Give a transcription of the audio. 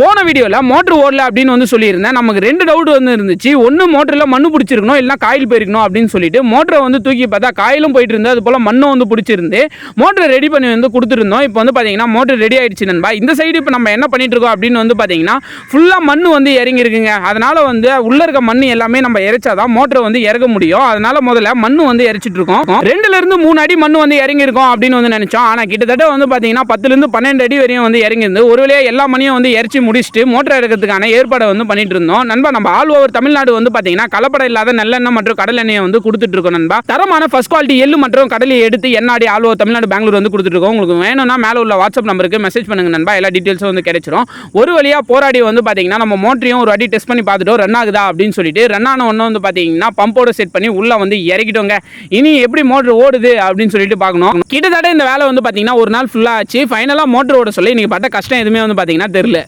போன வீடியோவில் மோட்டர் ஓடல அப்படின்னு வந்து சொல்லியிருந்தேன். நமக்கு 2 டவுட் வந்து இருந்துச்சு. ஒன்று மோட்டரில் மண்ணு பிடிச்சிருக்கணும், இல்லைனா காயில் போயிருக்கணும் அப்படின்னு சொல்லிட்டு மோட்டரை வந்து தூக்கி பார்த்தா காயிலும் போயிட்டு இருந்து, அது போல் மண்ணும் வந்து பிடிச்சிருந்து மோட்டரை ரெடி பண்ணி வந்து கொடுத்துருந்தோம். இப்போ வந்து பார்த்தீங்கன்னா மோட்டர் ரெடி ஆயிடுச்சு நண்பா. இந்த சைடு இப்போ நம்ம என்ன பண்ணிட்டு இருக்கோம் அப்படின்னு வந்து பார்த்தீங்கன்னா ஃபுல்லாக மண் வந்து இறங்கி இருக்குங்க. அதனால வந்து உள்ள இருக்க மண் எல்லாமே நம்ம இறைச்சாதான் மோட்டரை வந்து இறக்க முடியும். அதனால முதல்ல மண்ணு வந்து இறைச்சிட்டு இருக்கோம். 2ல இருந்து 3 அடி மண் வந்து இறங்கி இருக்கும் அப்படின்னு வந்து நினைச்சோம். ஆனால் கிட்டத்தட்ட வந்து பார்த்தீங்கன்னா 10ல இருந்து 12 அடி வரையும் வந்து இறங்கி இருந்து ஒரு வழியாக எல்லா மண்ணையும் வந்து இறச்சி முடிச்சுட்டு மோட்டர் எடுக்கிறதுக்கான ஏற்பாடை வந்து பண்ணிட்டு இருந்தோம் நண்பா. நம்ம ஆல் ஓவர் தமிழ்நாடு வந்து பார்த்தீங்கன்னா கலப்படம் இல்லாத நல்லெண்ணெய் மற்றும் கடல் எண்ணெயை வந்து கொடுத்துட்டு இருக்கோம் நண்பா. தரமான ஃபர்ஸ்ட் குவாலிட்டி எள்ளு மற்றும் கடலை எடுத்து எண்ணாடி ஆல் ஓவர் தமிழ்நாடு பெங்களூர் வந்து கொடுத்துட்டு இருக்கோம். உங்களுக்கு வேணும்னா மேலே உள்ள வாட்ஸ்அப் நம்பருக்கு மெசேஜ் பண்ணுங்க நண்பா. எல்லா டீட்டெயில்ஸும் வந்து கிடைச்சிரும். ஒரு வழியாக போராடி வந்து பார்த்தீங்கன்னா நம்ம மோட்டரையும் ஒரு வாட்டி டெஸ்ட் பண்ணி பார்த்துட்டோம், ரன் ஆகுதா அப்படின்னு சொல்லிட்டு. ரன் ஆன ஒன்று வந்து பார்த்தீங்கன்னா பம்போட செட் பண்ணி உள்ள வந்து இறக்கிட்டோங்க. இனி எப்படி மோட்டர் ஓடுது அப்படின்னு சொல்லிட்டு பார்க்கணும். கிட்டத்தட்ட இந்த வேலை வந்து பார்த்தீங்கன்னா ஒரு நாள் ஃபுல்லாக ஆச்சு. ஃபைனலாக மோட்டர் ஓட சொல்லி இன்னைக்கு பார்த்தா கஷ்டம் எதுவுமே வந்து பார்த்தீங்கன்னா தெரியல.